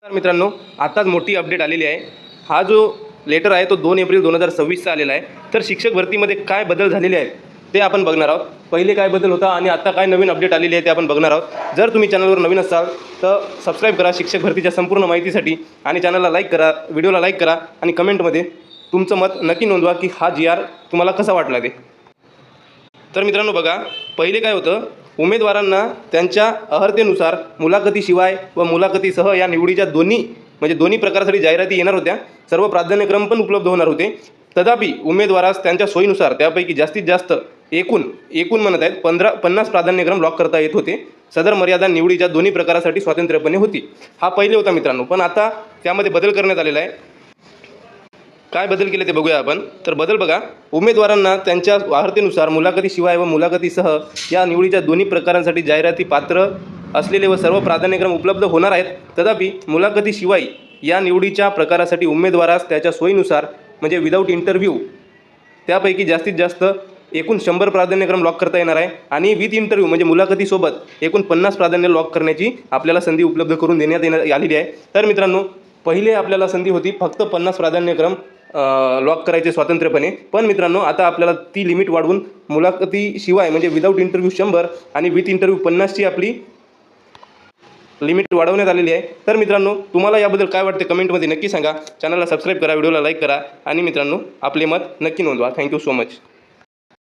तर मित्रांनो, आताच मोठी अपडेट आलेली आहे। हा जो लेटर आहे तो 2 एप्रिल 2026चा आलेला आहे। तर शिक्षक भरतीमध्ये काय बदल झालेले आहेत ते आपण बघणार आहोत। पहिले काय बदल होता आणि आता काय नवीन अपडेट आलेली आहे ते आपण बघणार आहोत। जर तुम्ही चॅनलवर नवीन असाल तर सबस्क्राईब करा शिक्षक भरतीच्या संपूर्ण माहितीसाठी आणि चॅनलला लाईक करा, व्हिडिओला लाईक करा आणि कमेंटमध्ये तुमचं मत नक्की नोंदवा की हा GR तुम्हाला कसा वाटला ते। तर मित्रांनो बघा, पहिले काय होतं, उमेदवारांना त्यांच्या अर्हतेनुसार मुलाखतीशिवाय व मुलाखतीसह या निवडीच्या दोन्ही प्रकारासाठी जाहिराती येणार होत्या। सर्व प्राधान्यक्रम पण उपलब्ध होणार होते। तथापि उमेदवारास त्यांच्या सोयीनुसार त्यापैकी जास्तीत जास्त एकूण म्हणत आहेत 50 प्राधान्यक्रम लॉक करता येत होते। सदर मर्यादा निवडीच्या दोन्ही प्रकारासाठी स्वतंत्रपणे होती। हा पहिले होता मित्रांनो, पण आता त्यामध्ये बदल करण्यात आलेला आहे। काय बदल केले ते बघूया आपण। तर बदल बघा, उमेदवारांना त्यांच्या अर्हतेनुसार मुलाखतीशिवाय व मुलाखतीसह या निवडीच्या दोन्ही प्रकारांसाठी जाहिराती पात्र असलेले व सर्व प्राधान्यक्रम उपलब्ध होणार आहेत। तथापि मुलाखतीशिवाय या निवडीच्या प्रकारासाठी उमेदवारास त्याच्या सोयीनुसार म्हणजे विदाऊट इंटरव्ह्यू त्यापैकी जास्तीत जास्त एकूण 100 प्राधान्यक्रम लॉक करता येणार आहे आणि विथ इंटरव्ह्यू म्हणजे मुलाखतीसोबत एकूण 50 प्राधान्य लॉक करण्याची आपल्याला संधी उपलब्ध करून देण्यात आलेली आहे। तर मित्रांनो, पहिले आपल्याला संधी होती फक्त 50 प्राधान्यक्रम लॉक करायचे स्वतंत्रपणे, पण मित्रांनो आता आपल्याला ती लिमिट वाढवून मुलाखतीशिवाय म्हणजे विदाऊट इंटरव्ह्यू 100 आणि विथ इंटरव्ह्यू 50ची आपली लिमिट वाढवण्यात आलेली आहे। तर मित्रांनो, तुम्हाला याबद्दल काय वाटते कमेंटमध्ये नक्की सांगा। चॅनलला सबस्क्राईब करा, व्हिडिओला लाईक करा आणि मित्रांनो आपले मत नक्की नोंदवा। Thank you so much.